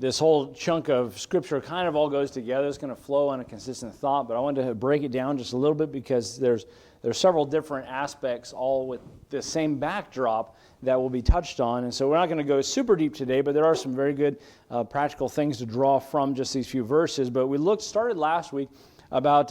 this whole chunk of Scripture kind of all goes together. It's going to flow on a consistent thought, but I wanted to break it down just a little bit because there's several different aspects all with the same backdrop that will be touched on. And so we're not going to go super deep today, but there are some very good practical things to draw from just these few verses. But we started last week about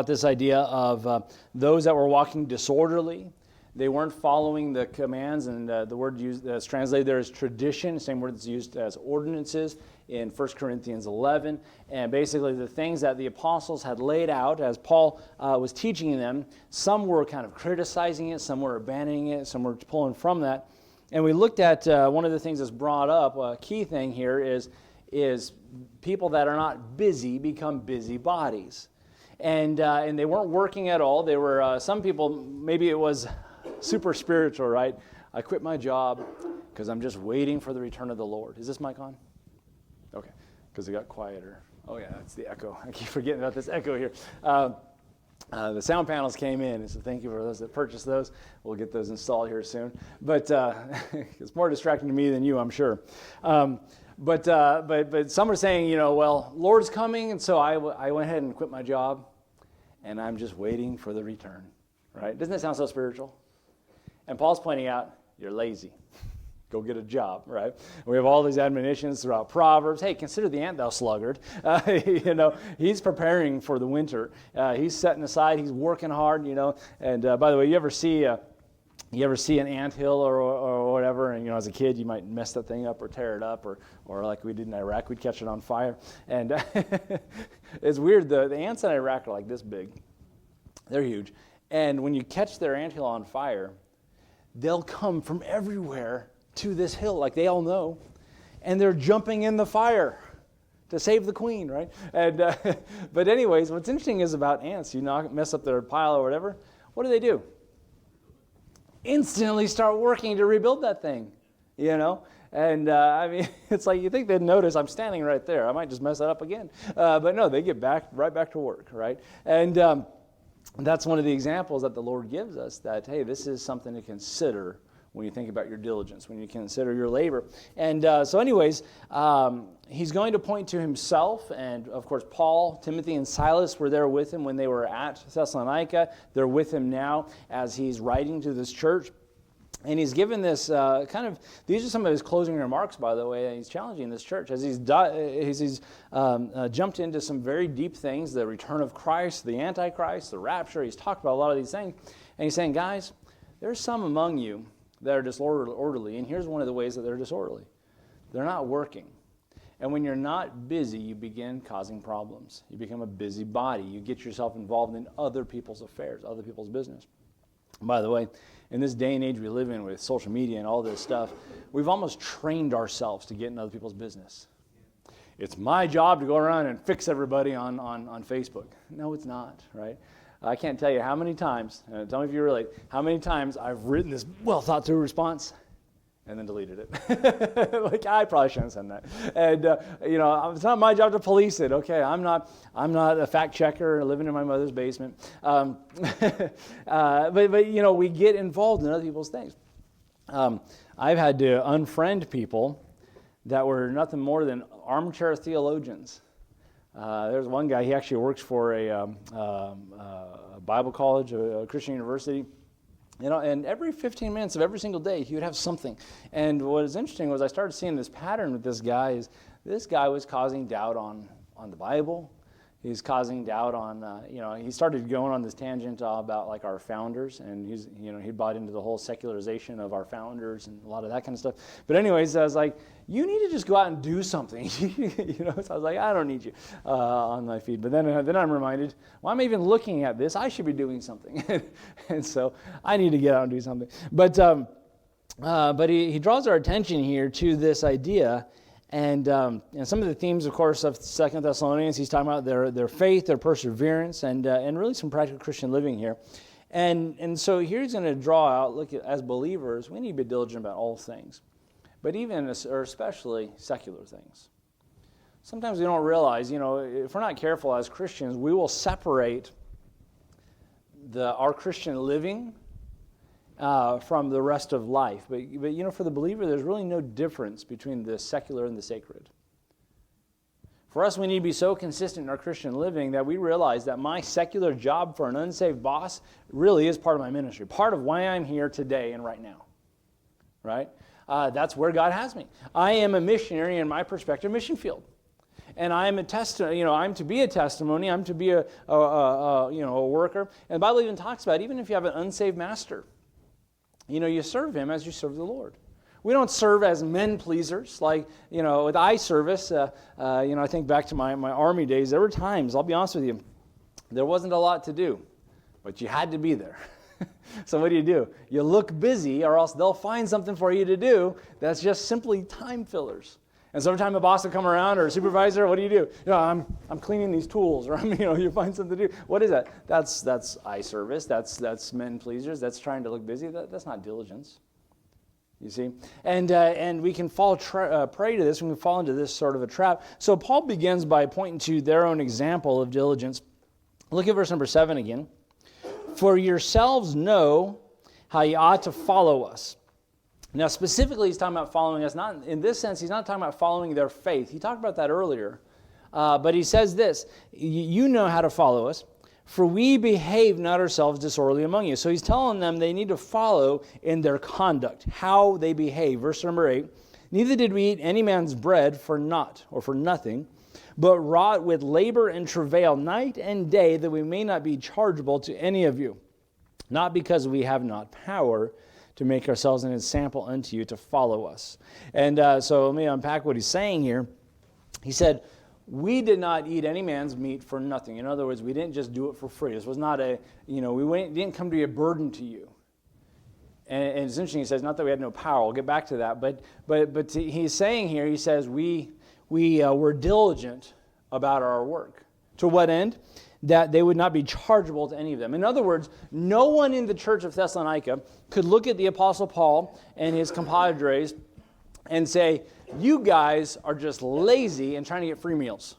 this idea of those that were walking disorderly. They weren't following the commands, and the word used that's translated there is tradition, same word that's used as ordinances in 1 Corinthians 11. And basically the things that the apostles had laid out as Paul was teaching them, some were kind of criticizing it, some were abandoning it, some were pulling from that. And we looked at one of the things that's brought up, a key thing here is people that are not busy become busybodies. And they weren't working at all. They were, some people, maybe it was super spiritual, right? I quit my job because I'm just waiting for the return of the Lord. Is this mic on? Okay, because it got quieter. Oh yeah, that's the echo. I keep forgetting about this echo here. The sound panels came in, so thank you for those that purchased those. We'll get those installed here soon. But it's more distracting to me than you, I'm sure. But some are saying, well, Lord's coming, and so I went ahead and quit my job, and I'm just waiting for the return, right? Doesn't that sound so spiritual? And Paul's pointing out, you're lazy. Go get a job, right? We have all these admonitions throughout Proverbs. Hey, consider the ant, thou sluggard. He's preparing for the winter. He's setting aside. He's working hard, And by the way, you ever see an anthill or whatever, and as a kid you might mess that thing up or tear it up, or like we did in Iraq, we'd catch it on fire. And it's weird, the ants in Iraq are like this big. They're huge. And when you catch their anthill on fire, they'll come from everywhere to this hill, like they all know, and they're jumping in the fire to save the queen, right? And but anyways, what's interesting is about ants, mess up their pile or whatever, what do? Instantly start working to rebuild that thing, And it's like you think they'd notice I'm standing right there. I might just mess that up again. But no, they get right back to work, right? And that's one of the examples that the Lord gives us that, hey, this is something to consider when you think about your diligence, when you consider your labor. And so anyways, he's going to point to himself, and of course Paul, Timothy, and Silas were there with him when they were at Thessalonica. They're with him now as he's writing to this church. And he's given this these are some of his closing remarks, by the way, and he's challenging this church as he's jumped into some very deep things, the return of Christ, the Antichrist, the rapture. He's talked about a lot of these things. And he's saying, guys, there's some among you that are disorderly, and here's one of the ways that they're disorderly. They're not working. And when you're not busy, you begin causing problems. You become a busybody. You get yourself involved in other people's affairs, other people's business. And by the way, in this day and age we live in with social media and all this stuff, we've almost trained ourselves to get in other people's business. It's my job to go around and fix everybody on Facebook. No, it's not, right? I can't tell you how many times, tell me if you relate, how many times I've written this well-thought-through response and then deleted it. Like, I probably shouldn't send that. And, it's not my job to police it, okay? I'm not a fact checker living in my mother's basement. But we get involved in other people's things. I've had to unfriend people that were nothing more than armchair theologians. There's one guy, he actually works for a Bible college, a Christian university, and every 15 minutes of every single day, he would have something. And what is interesting was I started seeing this pattern with this guy is this guy was causing doubt on the Bible. He's causing doubt on, he started going on this tangent about like our founders, and he bought into the whole secularization of our founders and a lot of that kind of stuff. But anyways, I was like, you need to just go out and do something. So I was like, I don't need you on my feed. But then I'm reminded, well, I'm even looking at this. I should be doing something. And so I need to get out and do something. But he draws our attention here to this idea. And some of the themes, of course, of 2 Thessalonians, he's talking about their faith, their perseverance, and really some practical Christian living here. And so here he's going to draw out, look at, as believers, we need to be diligent about all things, but even or especially secular things. Sometimes we don't realize, if we're not careful as Christians, we will separate our Christian living from the rest of life. But you know, for the believer, there's really no difference between the secular and the sacred. For us, we need to be so consistent in our Christian living that we realize that my secular job for an unsaved boss really is part of my ministry, part of why I'm here today and right now, right? That's where God has me. I am a missionary in my prospective mission field. And I'm I'm to be a testimony. I'm to be a worker. And the Bible even talks about, even if you have an unsaved master, you serve him as you serve the Lord. We don't serve as men pleasers, like, with eye service. I think back to my army days. There were times, I'll be honest with you, there wasn't a lot to do, but you had to be there. So what do? You look busy, or else they'll find something for you to do that's just simply time fillers. And so every time a boss will come around, or a supervisor, what do? I'm cleaning these tools, or you find something to do. What is that? That's eye service. That's men pleasers. That's trying to look busy. That's not diligence. You see, and we can fall prey to this. We can fall into this sort of a trap. So Paul begins by pointing to their own example of diligence. Look at verse number 7 again. For yourselves know how you ought to follow us. Now, specifically, he's talking about following us. Not in this sense. He's not talking about following their faith. He talked about that earlier, but he says this: you know how to follow us. For we behave not ourselves disorderly among you. So he's telling them they need to follow in their conduct, how they behave. Verse number 8, neither did we eat any man's bread for naught or for nothing, but wrought with labor and travail night and day, that we may not be chargeable to any of you. Not because we have not power to make ourselves an example unto you to follow us. And so let me unpack what he's saying here. He said, we did not eat any man's meat for nothing. In other words, we didn't just do it for free. This was not didn't come to be a burden to you. And it's interesting, he says, not that we had no power. We'll get back to that. But he's saying here, he says, we were diligent about our work. To what end? That they would not be chargeable to any of them. In other words, no one in the church of Thessalonica could look at the Apostle Paul and his compadres and say, you guys are just lazy and trying to get free meals.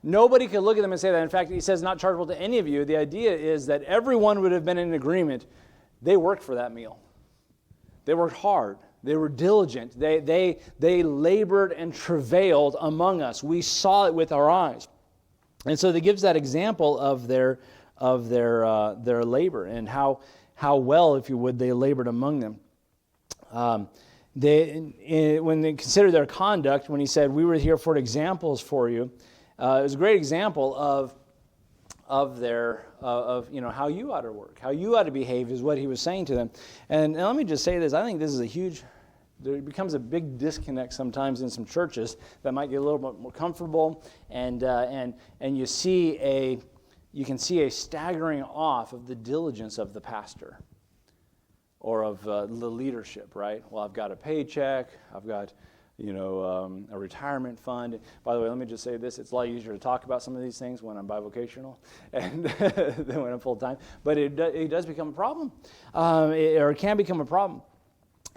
Nobody could look at them and say that. In fact, he says not chargeable to any of you. The idea is that everyone would have been in agreement. They worked for that meal. They worked hard. They were diligent. They labored and travailed among us. We saw it with our eyes. And so that gives that example of their labor and how well, if you would, they labored among them. When they consider their conduct, when he said, we were here for examples for you, it was a great example of how you ought to work, how you ought to behave is what he was saying to them. And let me just say this, I think this is there becomes a big disconnect sometimes in some churches that might get a little bit more comfortable, and you can see a staggering off of the diligence of the pastor or of the leadership, right? Well, I've got a paycheck, I've got a retirement fund. By the way, let me just say this, it's a lot easier to talk about some of these things when I'm bivocational and than when I'm full-time, but it does become a problem, or it can become a problem.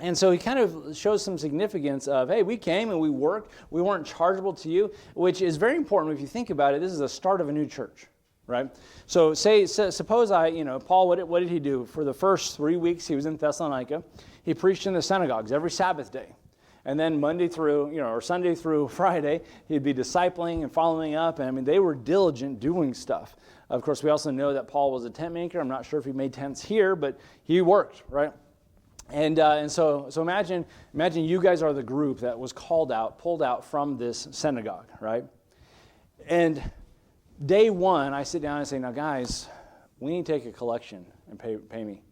And so he kind of shows some significance of, hey, we came and we worked, we weren't chargeable to you, which is very important if you think about it. This is the start of a new church, right? So suppose Paul, what did he do? For the first 3 weeks he was in Thessalonica, he preached in the synagogues every Sabbath day. And then Monday through, or Sunday through Friday, he'd be discipling and following up. And they were diligent doing stuff. Of course, we also know that Paul was a tent maker. I'm not sure if he made tents here, but he worked, right? And so imagine you guys are the group that was pulled out from this synagogue, right? And day one, I sit down and say, now guys, we need to take a collection and pay me.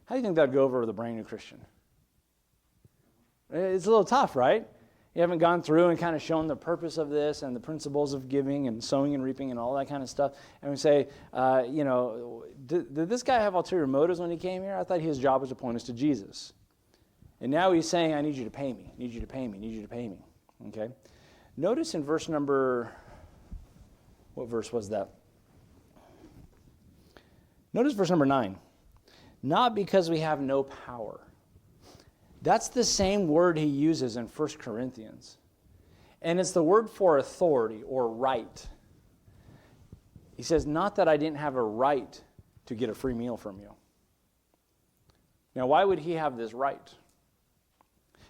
How do you think that would go over with a brand new Christian? It's a little tough, right? You haven't gone through and kind of shown the purpose of this and the principles of giving and sowing and reaping and all that kind of stuff. And we say, did this guy have ulterior motives when he came here? I thought his job was to point us to Jesus. And now he's saying, I need you to pay me. I need you to pay me. I need you to pay me. Okay? Notice in verse number, what verse was that? Notice verse number 9. Not because we have no power. That's the same word he uses in 1 Corinthians. And it's the word for authority or right. He says, not that I didn't have a right to get a free meal from you. Now, why would he have this right?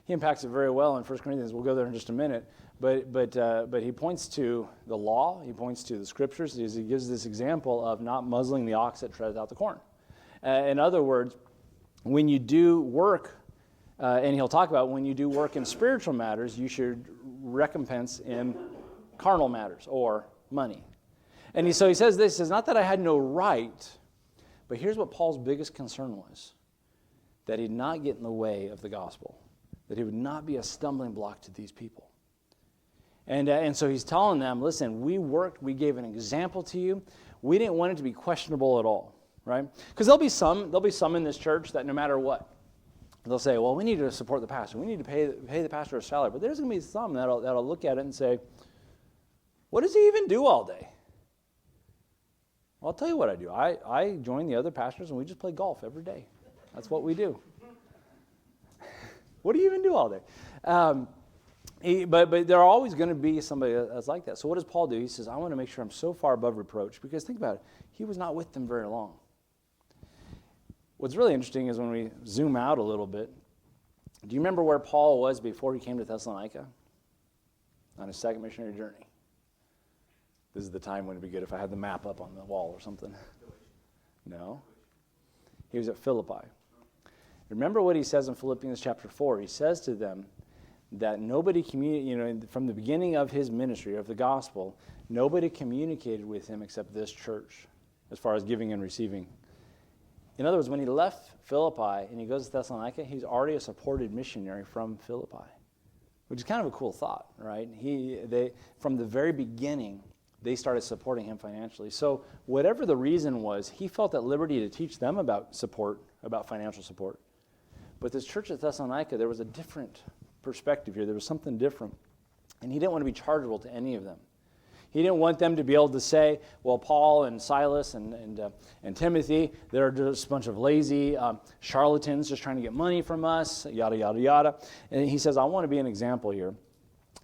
He impacts it very well in 1 Corinthians. We'll go there in just a minute. But he points to the law. He points to the scriptures. He gives this example of not muzzling the ox that treads out the corn. In other words, when you do work, and he'll talk about when you do work in spiritual matters, you should recompense in carnal matters or money. And so he says this, he says, not that I had no right, but here's what Paul's biggest concern was, that he'd not get in the way of the gospel, that he would not be a stumbling block to these people. And so he's telling them, listen, we worked, we gave an example to you. We didn't want it to be questionable at all, right? Because there'll be some in this church that no matter what, they'll say, well, we need to support the pastor. We need to pay the pastor a salary. But there's going to be some that'll look at it and say, what does he even do all day? Well, I'll tell you what I do. I join the other pastors and we just play golf every day. That's what we do. What do you even do all day? But there are always going to be somebody that's like that. So what does Paul do? He says, I want to make sure I'm so far above reproach. Because think about it. He was not with them very long. What's really interesting is when we zoom out a little bit, do you remember where Paul was before he came to Thessalonica? On his second missionary journey. This is the time when it'd be good if I had the map up on the wall or something. No. He was at Philippi. Remember what he says in Philippians chapter 4. He says to them that nobody from the beginning of his ministry, of the gospel, nobody communicated with him except this church as far as giving and receiving. In other words, when he left Philippi and he goes to Thessalonica, he's already a supported missionary from Philippi, which is kind of a cool thought, right? From the very beginning, they started supporting him financially. So whatever the reason was, he felt at liberty to teach them about support, about financial support. But this church at Thessalonica, there was a different perspective here. There was something different. And he didn't want to be chargeable to any of them. He didn't want them to be able to say, well, Paul and Silas and Timothy, they're just a bunch of lazy charlatans just trying to get money from us, yada, yada, yada. And he says, I want to be an example here.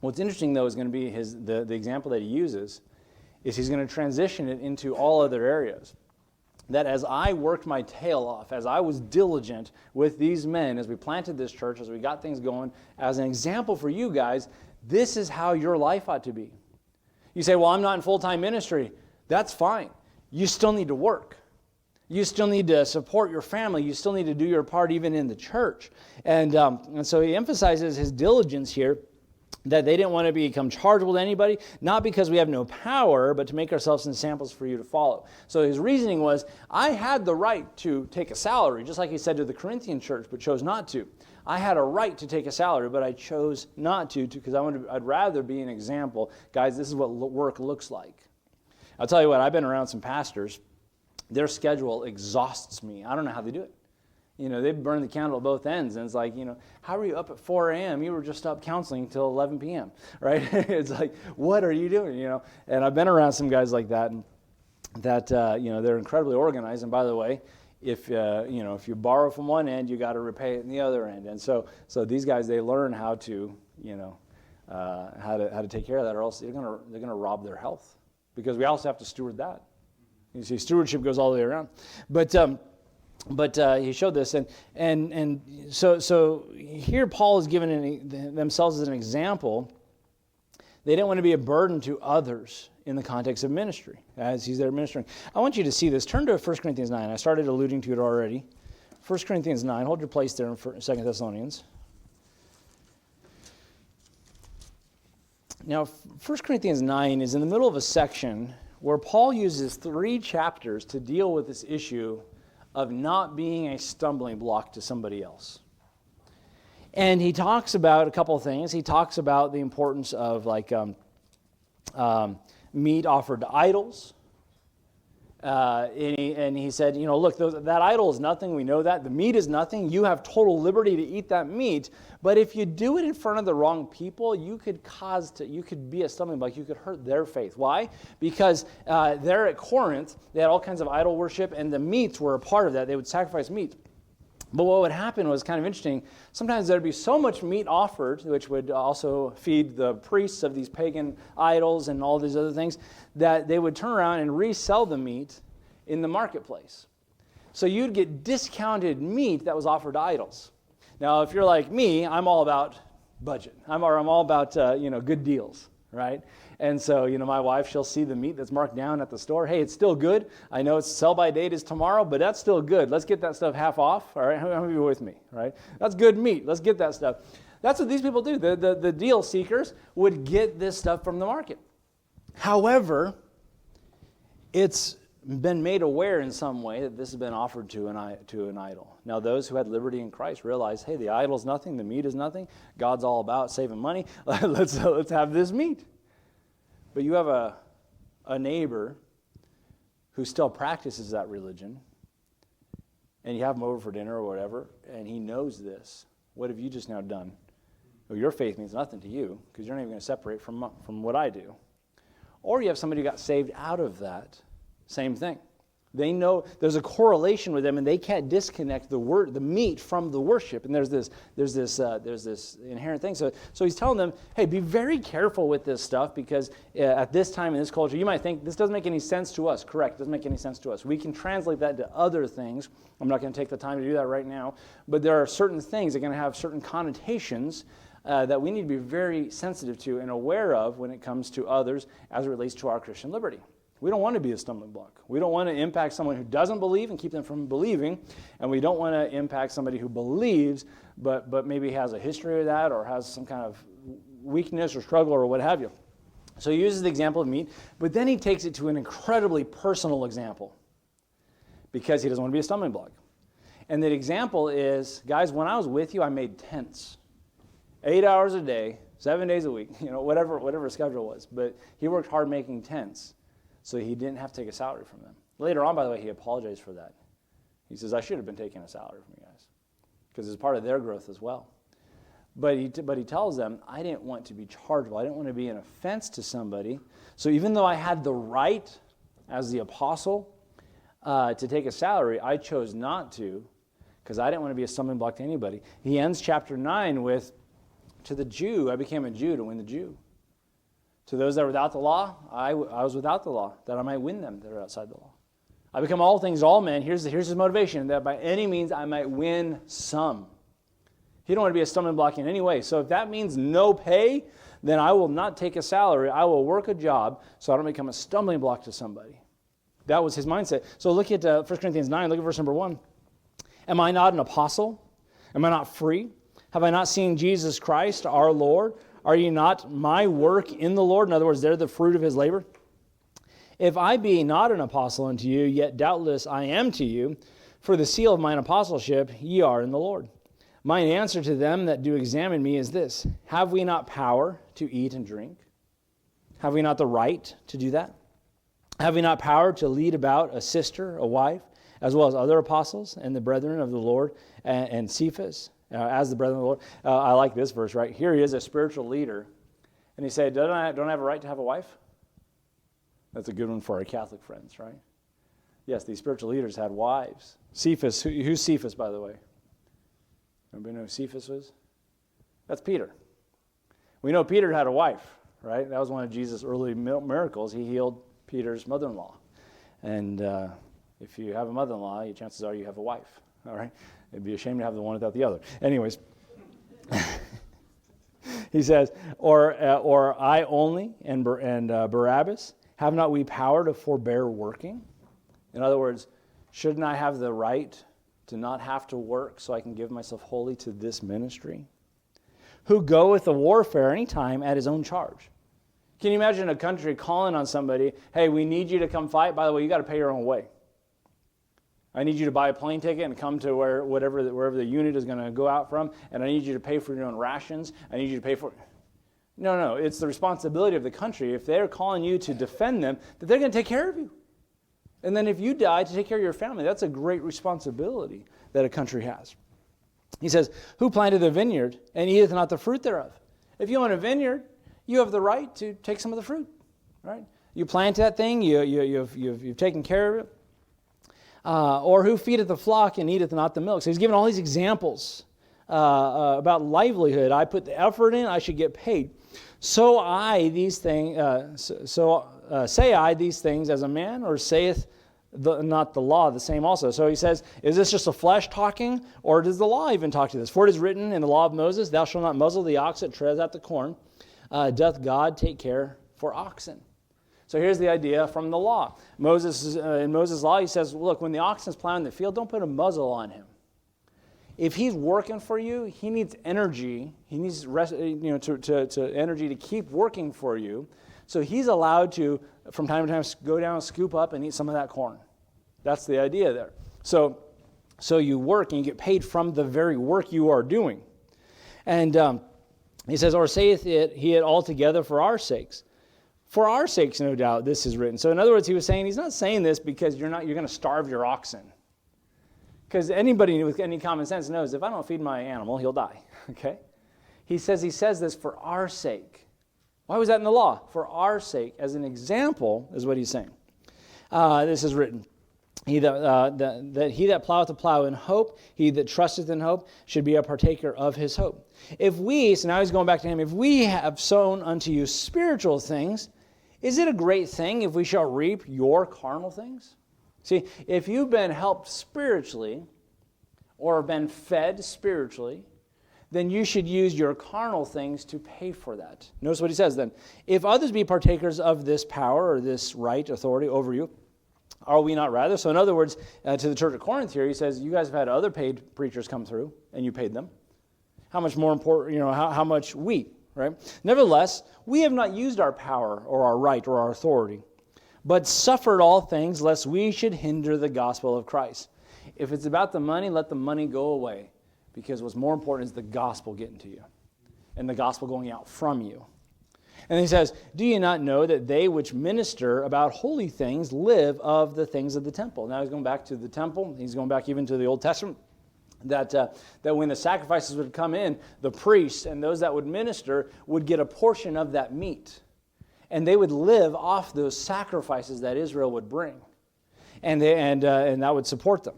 What's interesting, though, is going to be the example that he uses is he's going to transition it into all other areas. That as I worked my tail off, as I was diligent with these men, as we planted this church, as we got things going, as an example for you guys, this is how your life ought to be. You say, well, I'm not in full-time ministry. That's fine. You still need to work. You still need to support your family. You still need to do your part even in the church. And so he emphasizes his diligence here, that they didn't want to become chargeable to anybody, not because we have no power, but to make ourselves examples for you to follow. So his reasoning was, I had the right to take a salary, just like he said to the Corinthian church, but chose not to. I had a right to take a salary, but I chose not to because I'd rather be an example. Guys, this is what work looks like. I'll tell you what, I've been around some pastors. Their schedule exhausts me. I don't know how they do it. They burn the candle at both ends, and it's like, how are you up at 4 a.m.? You were just up counseling until 11 p.m., right? It's like, what are you doing, And I've been around some guys like that, and they're incredibly organized. And by the way, if you borrow from one end, you got to repay it in the other end. And so these guys, they learn how to, how to take care of that, or else they're gonna rob their health, because we also have to steward that. You see, stewardship goes all the way around, But he showed this, and so here Paul is giving themselves as an example. They didn't want to be a burden to others in the context of ministry, as he's there ministering. I want you to see this. Turn to 1 Corinthians 9. I started alluding to it already. 1 Corinthians 9. Hold your place there in 2 Thessalonians. Now, 1 Corinthians 9 is in the middle of a section where Paul uses 3 chapters to deal with this issue of not being a stumbling block to somebody else. And he talks about a couple of things. He talks about the importance of meat offered to idols. And he said, look, that idol is nothing. We know that. The meat is nothing. You have total liberty to eat that meat. But if you do it in front of the wrong people, you could be a stumbling block. You could hurt their faith. Why? Because there at Corinth, they had all kinds of idol worship, and the meats were a part of that. They would sacrifice meat. But what would happen was kind of interesting. Sometimes there would be so much meat offered, which would also feed the priests of these pagan idols and all these other things, that they would turn around and resell the meat in the marketplace. So you'd get discounted meat that was offered to idols. Now, if you're like me, I'm all about budget. I'm all about good deals, right? And so, my wife, she'll see the meat that's marked down at the store. Hey, it's still good. I know its sell-by date is tomorrow, but that's still good. Let's get that stuff half off. All right, how many of you are with me, right? That's good meat. Let's get that stuff. That's what these people do. The deal seekers would get this stuff from the market. However, it's been made aware in some way that this has been offered to an idol. Now, those who had liberty in Christ realized, hey, the idol's nothing, the meat is nothing. God's all about saving money. Let's have this meat. But you have a neighbor who still practices that religion, and you have him over for dinner or whatever, and he knows this. What have you just now done? Well, your faith means nothing to you because you're not even going to separate from what I do. Or you have somebody who got saved out of that. Same thing. They know there's a correlation with them, and they can't disconnect the meat from the worship. And there's this inherent thing. So he's telling them, hey, be very careful with this stuff because at this time in this culture, you might think this doesn't make any sense to us. Correct, it doesn't make any sense to us. We can translate that to other things. I'm not going to take the time to do that right now. But there are certain things that are going to have certain connotations that we need to be very sensitive to and aware of when it comes to others as it relates to our Christian liberty. We don't want to be a stumbling block. We don't want to impact someone who doesn't believe and keep them from believing, and we don't want to impact somebody who believes but maybe has a history of that or has some kind of weakness or struggle or what have you. So he uses the example of meat, but then he takes it to an incredibly personal example because he doesn't want to be a stumbling block. And the example is, guys, when I was with you, I made tents. 8 hours a day, 7 days a week, whatever his schedule was. But he worked hard making tents. So he didn't have to take a salary from them. Later on, by the way, he apologized for that. He says, I should have been taking a salary from you guys because it's part of their growth as well. But he tells them, I didn't want to be chargeable. I didn't want to be an offense to somebody. So even though I had the right as the apostle to take a salary, I chose not to because I didn't want to be a stumbling block to anybody. He ends chapter 9 with, to the Jew, I became a Jew to win the Jew. To those that are without the law, I was without the law, that I might win them that are outside the law. I become all things to all men. Here's his motivation, that by any means I might win some. He don't want to be a stumbling block in any way. So if that means no pay, then I will not take a salary. I will work a job so I don't become a stumbling block to somebody. That was his mindset. So look at 1 Corinthians 9. Look at verse number 1. Am I not an apostle? Am I not free? Have I not seen Jesus Christ, our Lord? Are you not my work in the Lord? In other words, they're the fruit of his labor. If I be not an apostle unto you, yet doubtless I am to you, for the seal of mine apostleship ye are in the Lord. Mine answer to them that do examine me is this: have we not power to eat and drink? Have we not the right to do that? Have we not power to lead about a sister, a wife, as well as other apostles and the brethren of the Lord and Cephas? As the brethren of the Lord. I like this verse right here. He is a spiritual leader. And he said, don't I have a right to have a wife? That's a good one for our Catholic friends, right? Yes, these spiritual leaders had wives. Cephas, who's Cephas, by the way? Anybody know who Cephas was? That's Peter. We know Peter had a wife, right? That was one of Jesus' early miracles. He healed Peter's mother-in-law. And if you have a mother-in-law, chances are you have a wife, all right? It'd be a shame to have the one without the other. Anyways, he says, or I only and Barabbas, have not we power to forbear working? In other words, shouldn't I have the right to not have to work so I can give myself wholly to this ministry? Who goeth to warfare any time at his own charge? Can you imagine a country calling on somebody, hey, we need you to come fight. By the way, you got to pay your own way. I need you to buy a plane ticket and come to wherever the unit is going to go out from, and I need you to pay for your own rations. I need you to pay for... No, it's the responsibility of the country, if they're calling you to defend them, that they're going to take care of you. And then if you die, to take care of your family. That's a great responsibility that a country has. He says, who planted the vineyard and eateth not the fruit thereof? If you own a vineyard, you have the right to take some of the fruit, right? You plant that thing, you've taken care of it. Or who feedeth the flock and eateth not the milk? So he's giving all these examples about livelihood. I put the effort in, I should get paid. So I these things, say I these things as a man, or saith not the law the same also? So he says, is this just the flesh talking, or does the law even talk to this? For it is written in the law of Moses, thou shalt not muzzle the ox that treads out the corn. Doth God take care for oxen? So here's the idea from the law. In Moses' law, he says, look, when the oxen is plowing the field, don't put a muzzle on him. If he's working for you, he needs energy. He needs energy to keep working for you. So he's allowed to, from time to time, go down, scoop up, and eat some of that corn. That's the idea there. So you work, and you get paid from the very work you are doing. And he says, or saith he it altogether for our sakes. For our sakes, no doubt, this is written. So in other words, he was saying, he's not saying this because you're going to starve your oxen. Because anybody with any common sense knows if I don't feed my animal, he'll die. Okay? He says this for our sake. Why was that in the law? For our sake, as an example, is what he's saying. This is written. He that ploweth the plow in hope, he that trusteth in hope, should be a partaker of his hope. If we, so now he's going back to him, if we have sown unto you spiritual things, is it a great thing if we shall reap your carnal things? See, if you've been helped spiritually or been fed spiritually, then you should use your carnal things to pay for that. Notice what he says then. If others be partakers of this power or this right, authority over you, are we not rather? So in other words, to the church of Corinth here, he says, you guys have had other paid preachers come through, and you paid them. How much more important, how much we, right? Nevertheless, we have not used our power or our right or our authority, but suffered all things lest we should hinder the gospel of Christ. If it's about the money, let the money go away, because what's more important is the gospel getting to you and the gospel going out from you. And he says, do you not know that they which minister about holy things live of the things of the temple? Now he's going back to the temple. He's going back even to the Old Testament. That when the sacrifices would come in, the priests and those that would minister would get a portion of that meat. And they would live off those sacrifices that Israel would bring. And that would support them.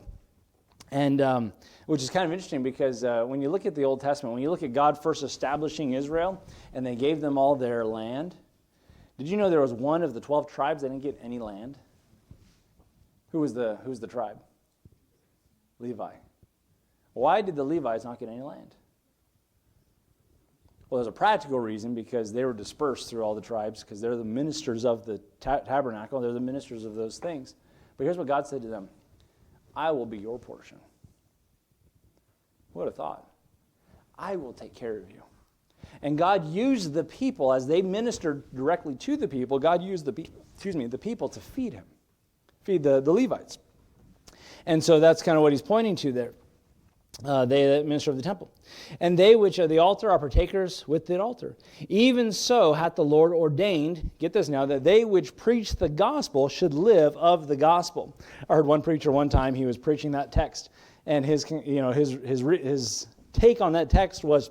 And which is kind of interesting because when you look at the Old Testament, when you look at God first establishing Israel, and they gave them all their land, did you know there was one of the 12 tribes that didn't get any land? Who's the tribe? Levi. Why did the Levites not get any land? Well, there's a practical reason, because they were dispersed through all the tribes, because they're the ministers of the tabernacle, they're the ministers of those things. But here's what God said to them: I will be your portion. What a thought. I will take care of you. And God used the people, as they ministered directly to the people, God used the people to feed him, feed the Levites. And so that's kind of what he's pointing to there. They that minister of the temple. And they which are the altar are partakers with the altar. Even so hath the Lord ordained, get this now, that they which preach the gospel should live of the gospel. I heard one preacher one time, he was preaching that text, and his take on that text was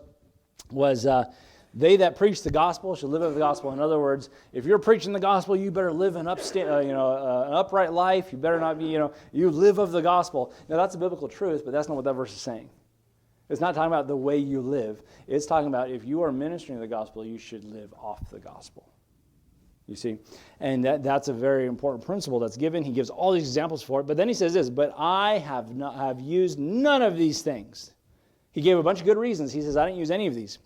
they that preach the gospel should live of the gospel. In other words, if you're preaching the gospel, you better live an upright life. You better not be, you live of the gospel. Now that's a biblical truth, but that's not what that verse is saying. It's not talking about the way you live. It's talking about if you are ministering the gospel, you should live off the gospel. You see? And that's a very important principle that's given. He gives all these examples for it. But then he says this, but I have used none of these things. He gave a bunch of good reasons. He says, I didn't use any of these.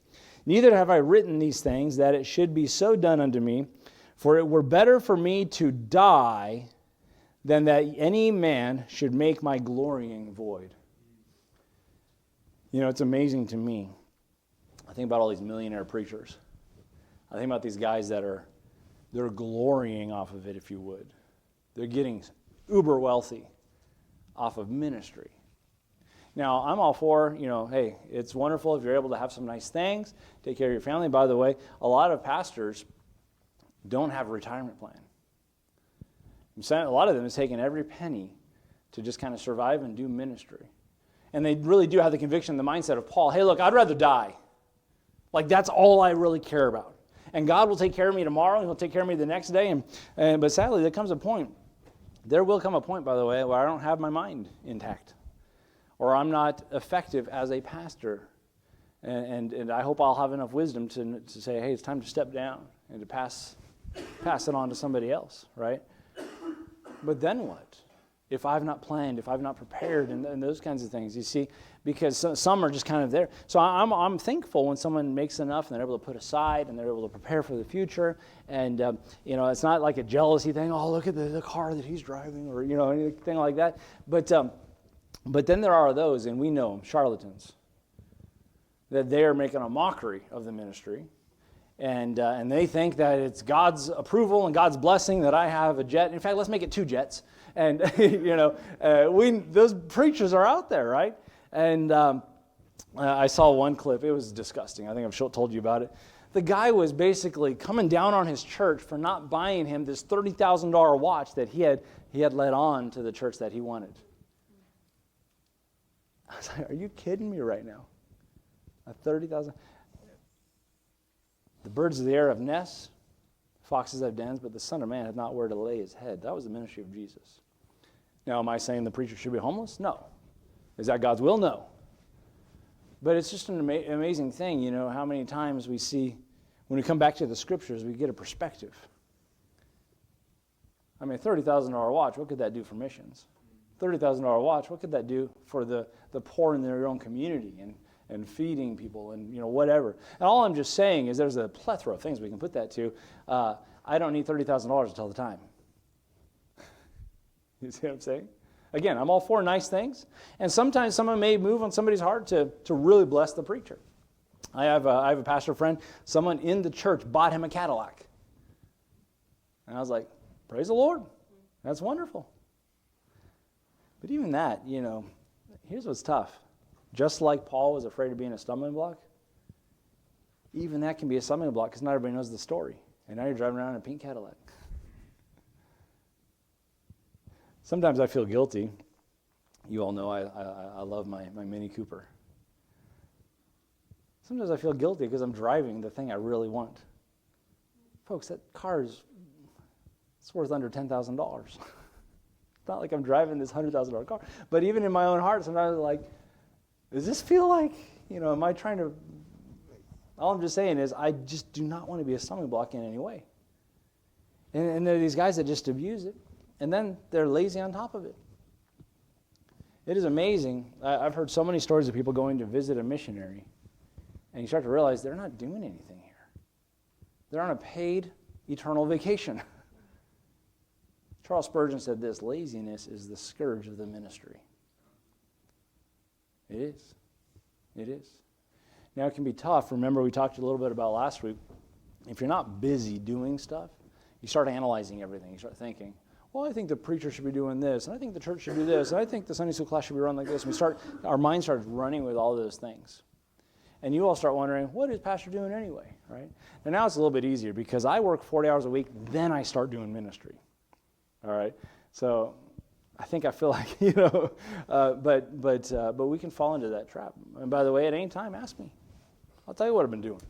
Neither have I written these things, that it should be so done unto me. For it were better for me to die than that any man should make my glorying void. It's amazing to me. I think about all these millionaire preachers. I think about these guys they're glorying off of it, if you would. They're getting uber wealthy off of ministry. Now, I'm all for, hey, it's wonderful if you're able to have some nice things, take care of your family. By the way, a lot of pastors don't have a retirement plan. A lot of them is taking every penny to just kind of survive and do ministry. And they really do have the conviction, the mindset of Paul, hey, look, I'd rather die. Like, that's all I really care about. And God will take care of me tomorrow, and he'll take care of me the next day. But sadly, there will come a point, by the way, where I don't have my mind intact, or I'm not effective as a pastor. And I hope I'll have enough wisdom to say, hey, it's time to step down and to pass it on to somebody else, right? But then what? if I've not planned, if I've not prepared, and those kinds of things, you see, because some are just kind of there. So I'm thankful when someone makes enough and they're able to put aside and they're able to prepare for the future. And, it's not like a jealousy thing, oh, look at the car that he's driving, or, anything like that. But then there are those, and we know them, charlatans, that they are making a mockery of the ministry. And they think that it's God's approval and God's blessing that I have a jet. In fact, let's make it 2 jets. And, those preachers are out there, right? And I saw one clip. It was disgusting. I think I've told you about it. The guy was basically coming down on his church for not buying him this $30,000 watch that he had led on to the church that he wanted. I was like, are you kidding me right now? A $30,000. The birds of the air have nests, foxes have dens, but the Son of Man had not where to lay his head. That was the ministry of Jesus. Now, am I saying the preacher should be homeless? No. Is that God's will? No. But it's just an amazing thing, how many times we see, when we come back to the Scriptures, we get a perspective. I mean, a $30,000 watch, what could that do for missions? $30,000 watch, what could that do for the poor in their own community and feeding people and whatever? And all I'm just saying is there's a plethora of things we can put that to. I don't need $30,000 to tell the time. You see what I'm saying? Again, I'm all for nice things, and sometimes someone may move on somebody's heart to really bless the preacher. I have a pastor friend. Someone in the church bought him a Cadillac, and I was like, praise the Lord, that's wonderful. But even that, here's what's tough. Just like Paul was afraid of being a stumbling block, even that can be a stumbling block because not everybody knows the story. And now you're driving around in a pink Cadillac. Sometimes I feel guilty. You all know I love my Mini Cooper. Sometimes I feel guilty because I'm driving the thing I really want. Folks, that car it's worth under $10,000. It's not like I'm driving this $100,000 car. But even in my own heart, sometimes I'm like, does this feel like, am I trying to... All I'm just saying is I just do not want to be a stumbling block in any way. And there are these guys that just abuse it, and then they're lazy on top of it. It is amazing. I've heard so many stories of people going to visit a missionary, and you start to realize they're not doing anything here. They're on a paid eternal vacation. Charles Spurgeon said this, laziness is the scourge of the ministry. It is. It is. Now, it can be tough. Remember, we talked a little bit about last week. If you're not busy doing stuff, you start analyzing everything. You start thinking, well, I think the preacher should be doing this, and I think the church should do this, and I think the Sunday school class should be run like this. And our mind starts running with all those things. And you all start wondering, what is pastor doing anyway, right? And now it's a little bit easier because I work 40 hours a week, then I start doing ministry. All right? So I think I feel like, but we can fall into that trap. And by the way, at any time, ask me. I'll tell you what I've been doing.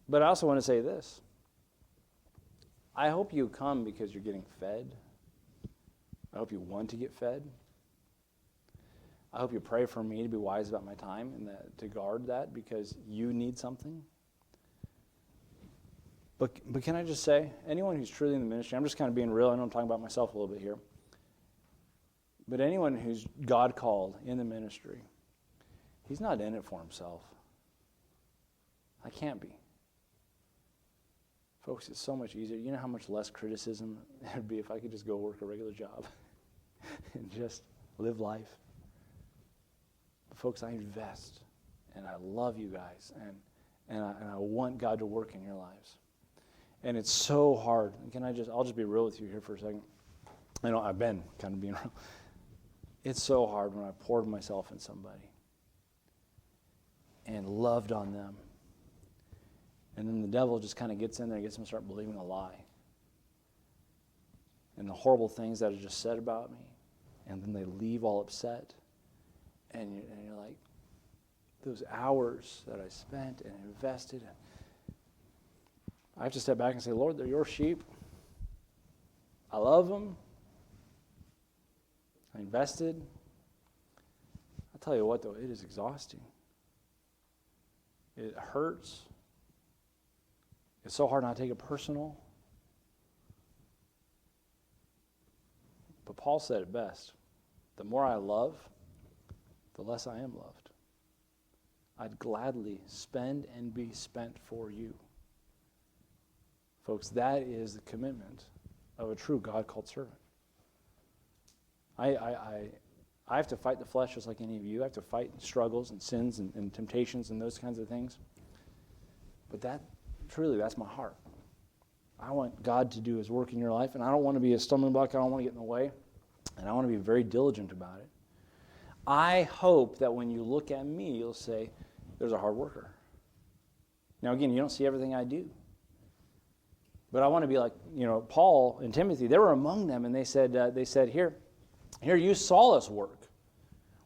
But I also want to say this. I hope you come because you're getting fed. I hope you want to get fed. I hope you pray for me to be wise about my time and to guard that because you need something. But can I just say, anyone who's truly in the ministry, I'm just kind of being real. I know I'm talking about myself a little bit here. But anyone who's God called in the ministry, he's not in it for himself. I can't be. Folks, it's so much easier. You know how much less criticism it would be if I could just go work a regular job and just live life. But folks, I invest, and I love you guys, and I want God to work in your lives. And it's so hard. I'll just be real with you here for a second. I know I've been kind of being real. It's so hard when I poured myself in somebody and loved on them. And then the devil just kind of gets in there and gets them to start believing a lie. And the horrible things that are just said about me. And then they leave all upset. And you're like, those hours that I spent and invested in, I have to step back and say, Lord, they're your sheep. I love them. I invested. I'll tell you what, though, it is exhausting. It hurts. It's so hard not to take it personal. But Paul said it best. The more I love, the less I am loved. I'd gladly spend and be spent for you. Folks, that is the commitment of a true God-called servant. I have to fight the flesh just like any of you. I have to fight struggles and sins and temptations and those kinds of things. But that's my heart. I want God to do his work in your life, and I don't want to be a stumbling block. I don't want to get in the way, and I want to be very diligent about it. I hope that when you look at me, you'll say, there's a hard worker. Now, again, you don't see everything I do. But I want to be like, Paul and Timothy, they were among them, and they said, here, you saw us work.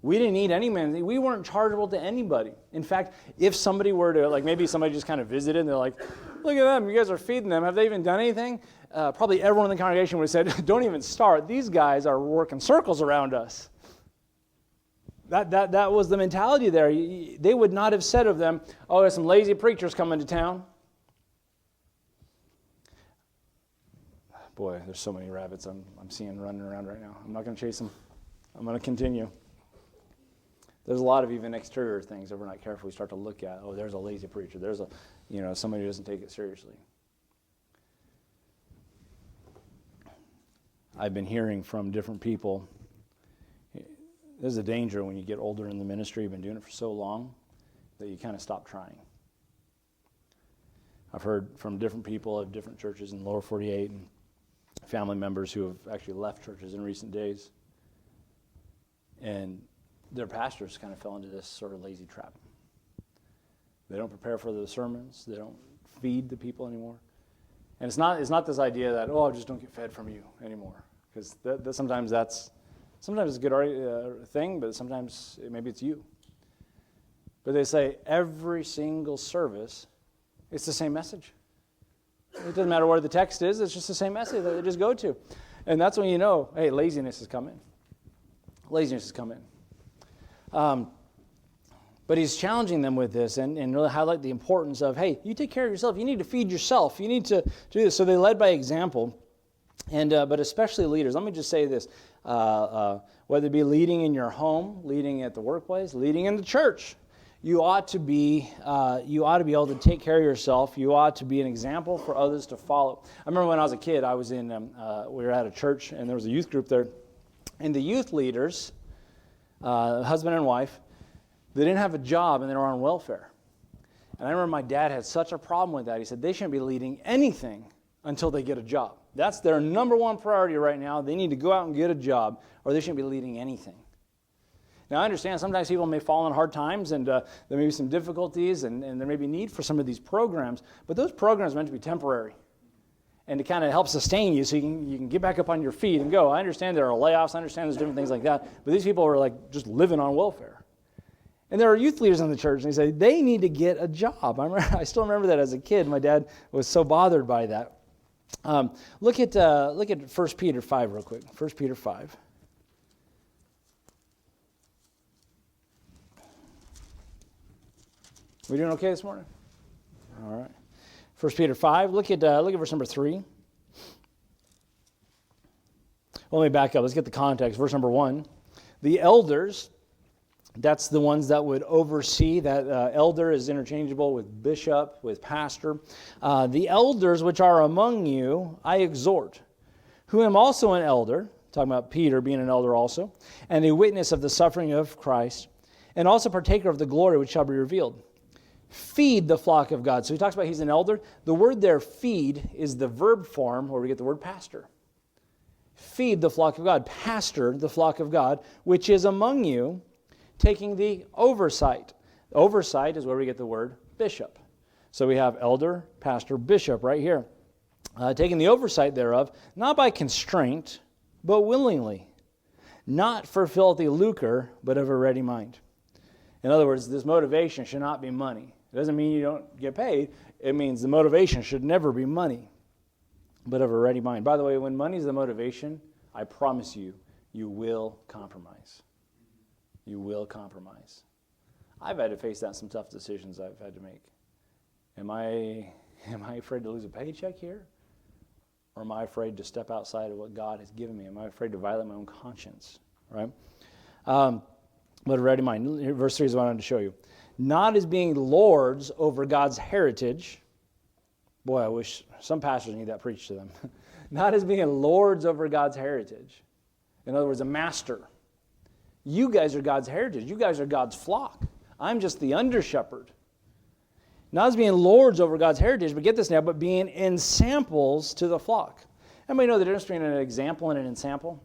We didn't need any man. We weren't chargeable to anybody. In fact, if somebody were to, maybe somebody just kind of visited, and they're like, look at them, you guys are feeding them. Have they even done anything? Probably everyone in the congregation would have said, don't even start. These guys are working circles around us. That was the mentality there. They would not have said of them, oh, there's some lazy preachers coming to town. Boy, there's so many rabbits I'm seeing running around right now. I'm not going to chase them. I'm going to continue. There's a lot of even exterior things that we're not careful. We start to look at, oh, there's a lazy preacher. There's somebody who doesn't take it seriously. I've been hearing from different people. There's a danger when you get older in the ministry. You've been doing it for so long that you kind of stop trying. I've heard from different people of different churches in the lower 48 and family members who have actually left churches in recent days. And their pastors kind of fell into this sort of lazy trap. They don't prepare for the sermons. They don't feed the people anymore. And it's not this idea that, I just don't get fed from you anymore. Because sometimes it's a good thing, but sometimes maybe it's you. But they say every single service, it's the same message. It doesn't matter where the text is, it's just the same message that they just go to. And that's when you know, hey, laziness has come in. Laziness has come in. But he's challenging them with this and really highlight the importance of, hey, you take care of yourself. You need to feed yourself. You need to do this. So they led by example, but especially leaders. Let me just say this. Whether it be leading in your home, leading at the workplace, leading in the church, you ought to be able to take care of yourself. You ought to be an example for others to follow. I remember when I was a kid, I was we were at a church, and there was a youth group there. And the youth leaders, husband and wife, they didn't have a job, and they were on welfare. And I remember my dad had such a problem with that. He said they shouldn't be leading anything until they get a job. That's their number one priority right now. They need to go out and get a job, or they shouldn't be leading anything. Now, I understand sometimes people may fall in hard times, and there may be some difficulties, and there may be need for some of these programs, but those programs are meant to be temporary and to kind of help sustain you so you can get back up on your feet and go. I understand there are layoffs. I understand there's different things like that, but these people are just living on welfare. And there are youth leaders in the church, and they say they need to get a job. I still remember that as a kid. My dad was so bothered by that. Look at 1 Peter 5 real quick. 1 Peter 5. We doing okay this morning? All right. 1 Peter 5. Look at verse number 3. Well, let me back up. Let's get the context. Verse number 1. The elders. That's the ones that would oversee. That elder is interchangeable with bishop, with pastor. The elders which are among you, I exhort, who am also an elder, talking about Peter being an elder also, and a witness of the suffering of Christ, and also partaker of the glory which shall be revealed. Feed the flock of God. So he talks about he's an elder. The word there, feed, is the verb form where we get the word pastor. Feed the flock of God. Pastor the flock of God, which is among you, taking the oversight. Oversight is where we get the word bishop. So we have elder, pastor, bishop right here. Taking the oversight thereof, not by constraint, but willingly. Not for filthy lucre, but of a ready mind. In other words, this motivation should not be money. It doesn't mean you don't get paid. It means the motivation should never be money, but of a ready mind. By the way, when money is the motivation, I promise you, you will compromise. You will compromise. I've had to face that in some tough decisions I've had to make. Am I afraid to lose a paycheck here? Or am I afraid to step outside of what God has given me? Am I afraid to violate my own conscience? Right? But ready in mind. Verse 3 is what I wanted to show you. Not as being lords over God's heritage. Boy, I wish some pastors need that preached to them. Not as being lords over God's heritage. In other words, a master. You guys are God's heritage. You guys are God's flock. I'm just the under shepherd. Not as being lords over God's heritage, but get this now, but being ensamples to the flock. Anybody know the difference between an example and an ensample?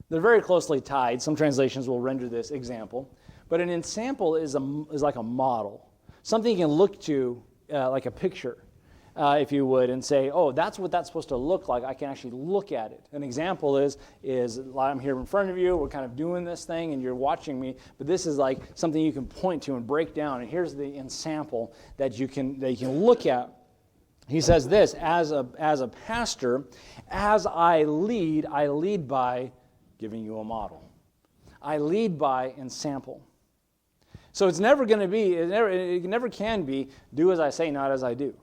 They're very closely tied. Some translations will render this example. But an ensample is like a model. Something you can look to, like a picture, if you would, and say, oh, that's what that's supposed to look like. I can actually look at it. An example is I'm here in front of you, we're kind of doing this thing, and you're watching me, but this is like something you can point to and break down, and here's the ensample that you can look at. He says this, as a pastor, as I lead by giving you a model. I lead by ensample. So it's never going to be, it never can be, do as I say, not as I do.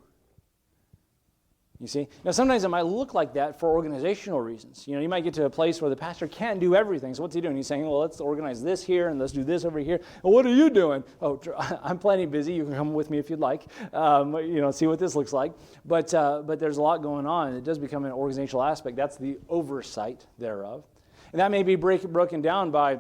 You see? Now, sometimes it might look like that for organizational reasons. You know, you might get to a place where the pastor can't do everything. So what's he doing? He's saying, well, let's organize this here and let's do this over here. Well, what are you doing? Oh, I'm plenty busy. You can come with me if you'd like. See what this looks like. But there's a lot going on. It does become an organizational aspect. That's the oversight thereof. And that may be broken down by,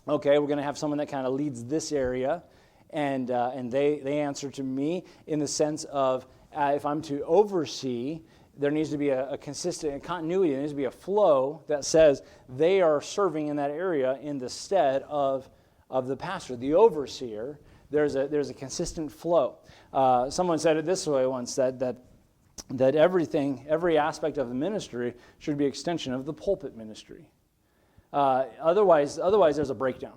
okay, we're going to have someone that kind of leads this area, and they answer to me in the sense of, if I'm to oversee, there needs to be a consistent continuity. There needs to be a flow that says they are serving in that area in the stead of the pastor, the overseer. There's a consistent flow. Someone said it this way once, that every aspect of the ministry should be extension of the pulpit ministry. Otherwise there's a breakdown.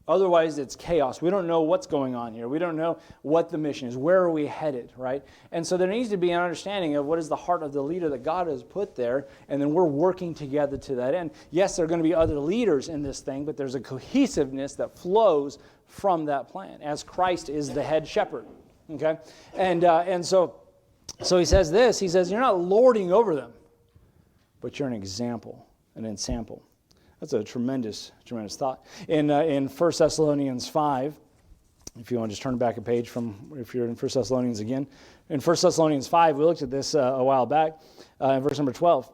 Otherwise, it's chaos. We don't know what's going on here. We don't know what the mission is. Where are we headed, right? And so there needs to be an understanding of what is the heart of the leader that God has put there, and then we're working together to that end. Yes, there are going to be other leaders in this thing, but there's a cohesiveness that flows from that plan, as Christ is the head shepherd, okay? And so he says this. He says, you're not lording over them, but you're an example, an ensample. That's a tremendous, tremendous thought. In 1 Thessalonians 5, if you want to just turn back a page if you're in 1 Thessalonians again. In 1 Thessalonians 5, we looked at this a while back, in verse number 12.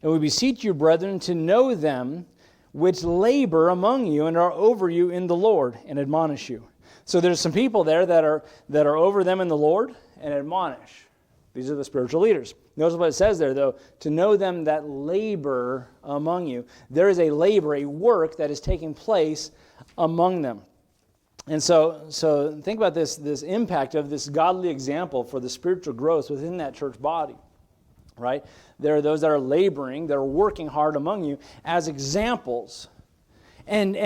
And we beseech you, brethren, to know them which labor among you and are over you in the Lord and admonish you. So there's some people there that are over them in the Lord and admonish. These are the spiritual leaders. Notice what it says there, though, to know them that labor among you. There is a labor, a work that is taking place among them. And so think about this impact of this godly example for the spiritual growth within that church body, right? There are those that are laboring, that are working hard among you as examples. And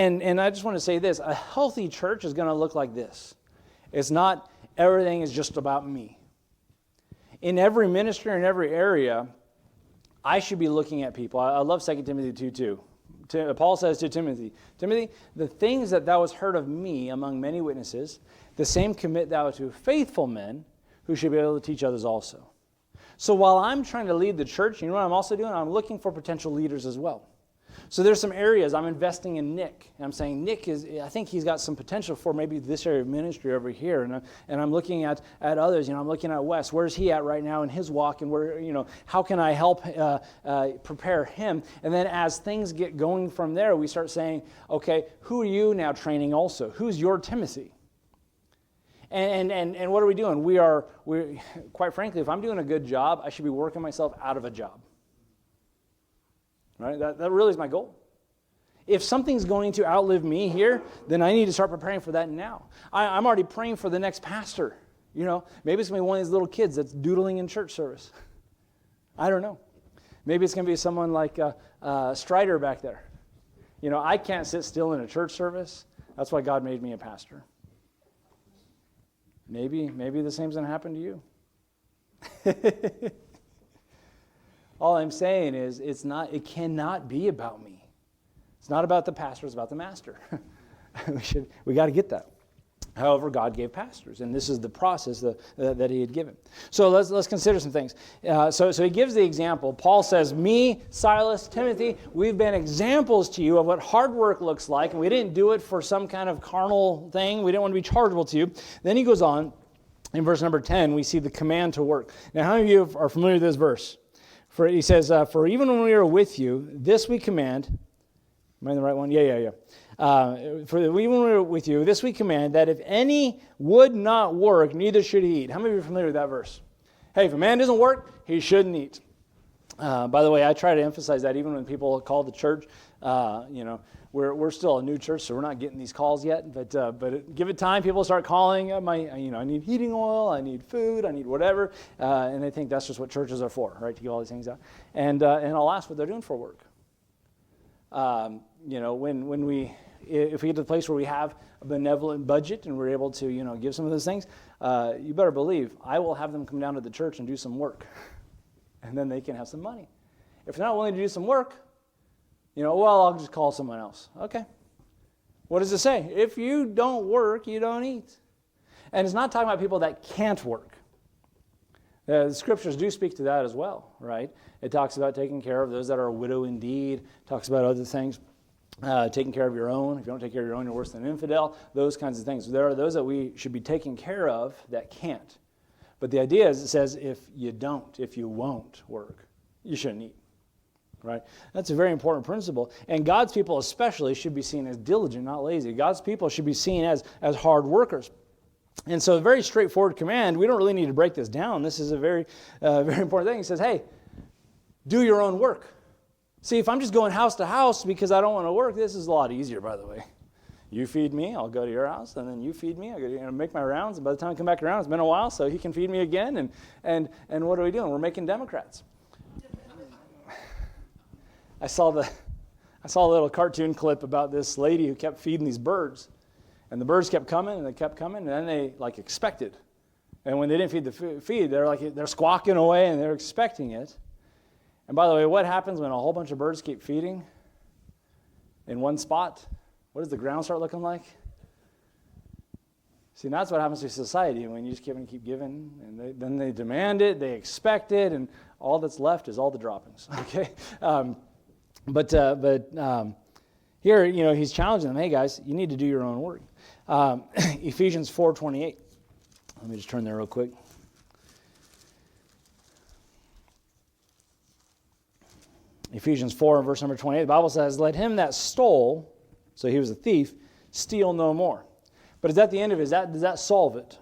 I just want to say this, a healthy church is going to look like this. It's not everything is just about me. In every ministry, in every area, I should be looking at people. I love 2 Timothy 2:2. Paul says to Timothy, the things that thou hast heard of me among many witnesses, the same commit thou to faithful men who should be able to teach others also. So while I'm trying to lead the church, you know what I'm also doing? I'm looking for potential leaders as well. So there's some areas I'm investing in Nick. And I'm saying, I think he's got some potential for maybe this area of ministry over here. And I'm looking at others. I'm looking at Wes. Where's he at right now in his walk? And how can I help prepare him? And then as things get going from there, we start saying, okay, who are you now training also? Who's your Timothy? And what are we doing? We quite frankly, if I'm doing a good job, I should be working myself out of a job. Right? That really is my goal. If something's going to outlive me here, then I need to start preparing for that now. I'm already praying for the next pastor. Maybe it's going to be one of these little kids that's doodling in church service. I don't know. Maybe it's going to be someone like Strider back there. I can't sit still in a church service. That's why God made me a pastor. Maybe the same's going to happen to you. All I'm saying is it cannot be about me. It's not about the pastor, it's about the master. We got to get that. However, God gave pastors, and this is the process that he had given. So let's consider some things. So he gives the example. Paul says, me, Silas, Timothy, we've been examples to you of what hard work looks like, and we didn't do it for some kind of carnal thing. We didn't want to be chargeable to you. Then he goes on, in verse number 10, we see the command to work. Now, how many of you are familiar with this verse? He says, for even when we are with you, this we command. Am I in the right one? Yeah. For even when we are with you, this we command, that if any would not work, neither should he eat. How many of you are familiar with that verse? Hey, if a man doesn't work, he shouldn't eat. By the way, I try to emphasize that even when people call the church, we're still a new church, so we're not getting these calls yet. But give it time, people start calling. I need heating oil, I need food, I need whatever, and they think that's just what churches are for, right? To give all these things out, and I'll ask what they're doing for work. If we get to the place where we have a benevolent budget and we're able to, give some of those things, you better believe I will have them come down to the church and do some work, and then they can have some money. If they're not willing to do some work, I'll just call someone else. Okay. What does it say? If you don't work, you don't eat. And it's not talking about people that can't work. The scriptures do speak to that as well, right? It talks about taking care of those that are a widow indeed. It talks about other things. Taking care of your own. If you don't take care of your own, you're worse than an infidel. Those kinds of things. There are those that we should be taking care of that can't. But the idea is, it says, if you won't work, you shouldn't eat. Right? That's a very important principle. And God's people especially should be seen as diligent, not lazy. God's people should be seen as hard workers. And so a very straightforward command, we don't really need to break this down. This is a very, very important thing. He says, hey, do your own work. See, if I'm just going house to house because I don't want to work, this is a lot easier, by the way. You feed me, I'll go to your house, and then you feed me, I'll go to, make my rounds, and by the time I come back around, it's been a while, so he can feed me again, and what are we doing? We're making Democrats. I saw a little cartoon clip about this lady who kept feeding these birds, and the birds kept coming, and they kept coming, and then they expected. And when they didn't feed the feed, they're squawking away, and they're expecting it. And by the way, what happens when a whole bunch of birds keep feeding in one spot? What does the ground start looking like? See, that's what happens to society when you just keep giving, and then they demand it, they expect it, and all that's left is all the droppings. Okay, but here, he's challenging them. Hey, guys, you need to do your own work. Ephesians 4:28. Let me just turn there real quick. Ephesians 4 and verse number 28, the Bible says, let him that stole, so he was a thief, steal no more. But is that the end of it? Does that solve it?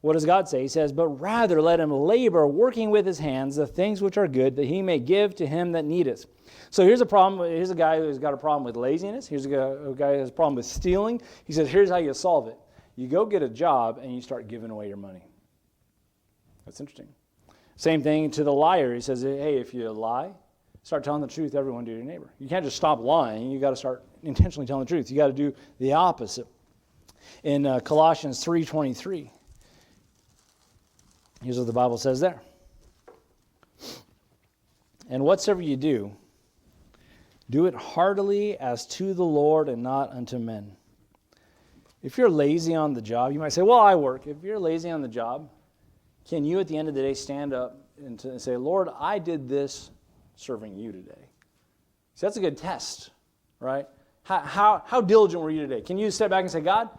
What does God say? He says, but rather let him labor, working with his hands, the things which are good, that he may give to him that needeth. So here's a problem. Here's a guy who's got a problem with laziness. Here's a guy who has a problem with stealing. He says, here's how you solve it. You go get a job and you start giving away your money. That's interesting. Same thing to the liar. He says, hey, if you lie, start telling the truth, everyone to your neighbor. You can't just stop lying. You got to start intentionally telling the truth. You got to do the opposite. In Colossians 3:23, here's what the Bible says there. And whatsoever you do, do it heartily as to the Lord and not unto men. If you're lazy on the job, you might say, well, I work. If you're lazy on the job, can you at the end of the day stand up and say, Lord, I did this serving you today? So that's a good test, right? How diligent were you today? Can you step back and say, God,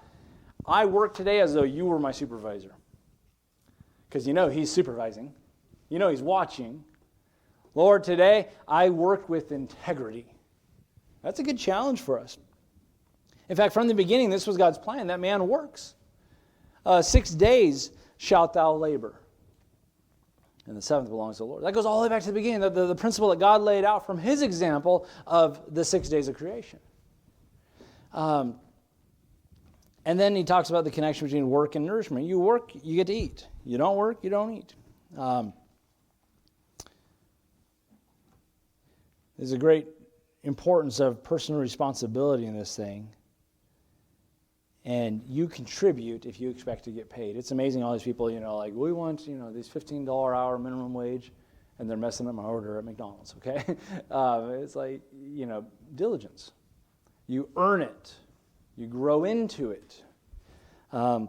I worked today as though you were my supervisor? Because he's supervising. He's watching. Lord, today I worked with integrity. That's a good challenge for us. In fact, from the beginning, this was God's plan, that man works. 6 days shalt thou labor, and the seventh belongs to the Lord. That goes all the way back to the beginning, the principle that God laid out from his example of the 6 days of creation. And then he talks about the connection between work and nourishment. You work, you get to eat. You don't work, you don't eat. There's a great importance of personal responsibility in this thing. And you contribute if you expect to get paid. It's amazing all these people, we want, these $15 hour minimum wage, and they're messing up my order at McDonald's, okay? It's like, diligence. You earn it. You grow into it. And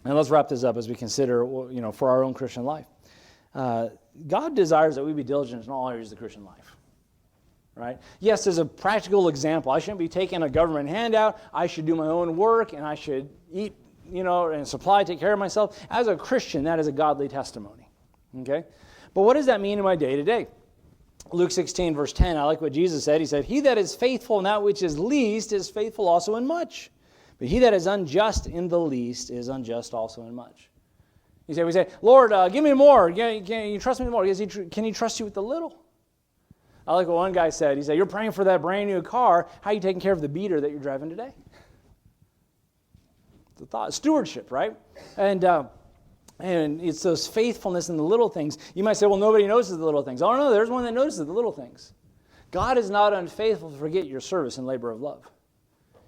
let's wrap this up as we consider, for our own Christian life. God desires that we be diligent in all areas of the Christian life. Right? Yes, as a practical example, I shouldn't be taking a government handout. I should do my own work, and I should eat, and supply, take care of myself. As a Christian, that is a godly testimony. Okay? But what does that mean in my day-to-day? Luke 16, verse 10, I like what Jesus said. He said, "He that is faithful in that which is least is faithful also in much. But he that is unjust in the least is unjust also in much." We say, "Lord, give me more. Can you trust me more? Can he trust you with the little?" I like what one guy said. He said, "You're praying for that brand new car. How are you taking care of the beater that you're driving today?" It's a thought. Stewardship, right? And it's those faithfulness in the little things. You might say, "Well, nobody notices the little things." Oh, no, there's one that notices the little things. God is not unfaithful to forget your service and labor of love.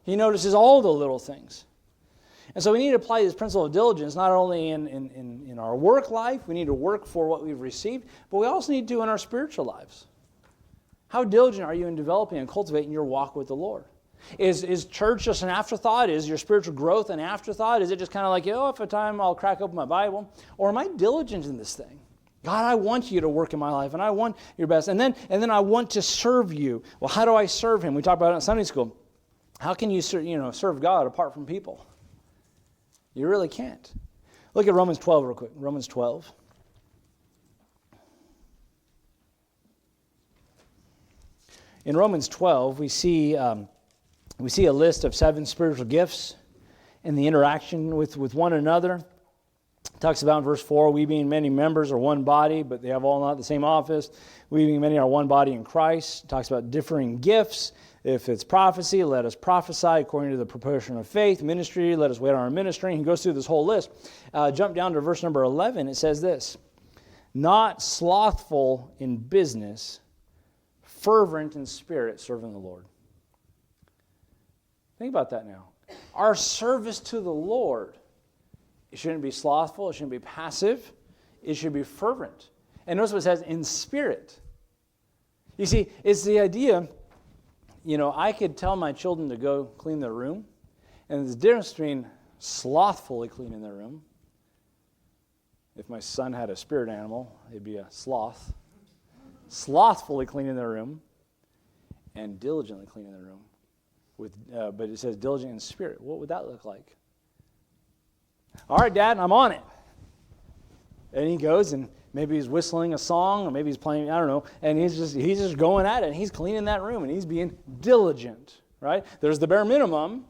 He notices all the little things. And so we need to apply this principle of diligence not only in our work life, we need to work for what we've received, but we also need to in our spiritual lives. How diligent are you in developing and cultivating your walk with the Lord? Is church just an afterthought? Is your spiritual growth an afterthought? Is it just kind of like, if a time I'll crack open my Bible? Or am I diligent in this thing? God, I want you to work in my life, and I want your best. And then I want to serve you. Well, how do I serve him? We talked about it in Sunday school. How can you serve God apart from people? You really can't. Look at Romans 12 real quick. Romans 12. In Romans 12, we see a list of 7 spiritual gifts and the interaction with one another. It talks about in verse 4, "We being many members are one body, but they have all not the same office. We being many are one body in Christ." It talks about differing gifts. If it's prophecy, let us prophesy according to the proportion of faith. Ministry, let us wait on our ministry. He goes through this whole list. Jump down to verse number 11. It says this, "Not slothful in business, fervent in spirit, serving the Lord." Think about that now. Our service to the Lord, it shouldn't be slothful, it shouldn't be passive, it should be fervent. And notice what it says, in spirit. You see, it's the idea, I could tell my children to go clean their room, and there's a difference between slothfully cleaning their room. If my son had a spirit animal, it'd be a sloth. Slothfully cleaning their room and diligently cleaning their room. But it says diligent in spirit. What would that look like? "All right, Dad, I'm on it." And he goes and maybe he's whistling a song or maybe he's playing, I don't know, and he's just going at it and he's cleaning that room and he's being diligent, right? There's the bare minimum,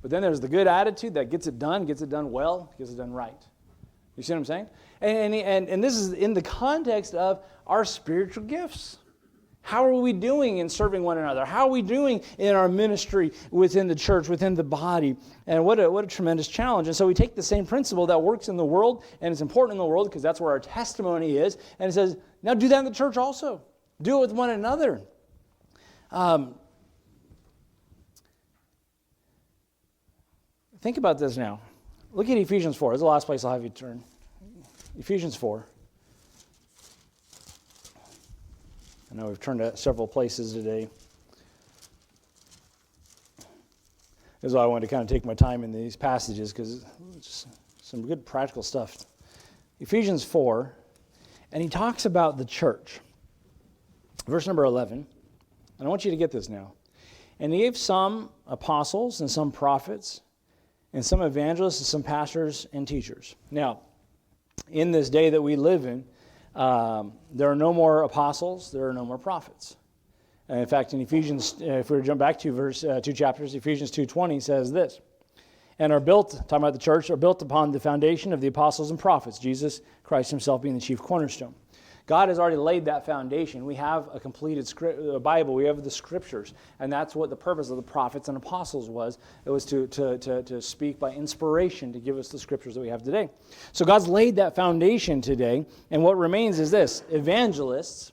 but then there's the good attitude that gets it done well, gets it done right. You see what I'm saying? And this is in the context of our spiritual gifts. How are we doing in serving one another? How are we doing in our ministry within the church, within the body? And what a tremendous challenge. And so we take the same principle that works in the world, and it's important in the world because that's where our testimony is, and it says, now do that in the church also. Do it with one another. Think about this now. Look at Ephesians 4. This is the last place I'll have you turn. Ephesians 4. I know we've turned to several places today. This is why I wanted to kind of take my time in these passages because it's some good practical stuff. Ephesians 4, and he talks about the church. Verse number 11, and I want you to get this now. "And he gave some apostles and some prophets and some evangelists and some pastors and teachers." Now, in this day that we live in, there are no more apostles, there are no more prophets. And in fact, in Ephesians, if we were to jump back to verse 2 chapters, Ephesians 2:20 says this, "And are built," talking about the church, "are built upon the foundation of the apostles and prophets, Jesus Christ himself being the chief cornerstone." God has already laid that foundation. We have a completed Bible. We have the Scriptures. And that's what the purpose of the prophets and apostles was. It was to speak by inspiration to give us the Scriptures that we have today. So God's laid that foundation today. And what remains is this, evangelists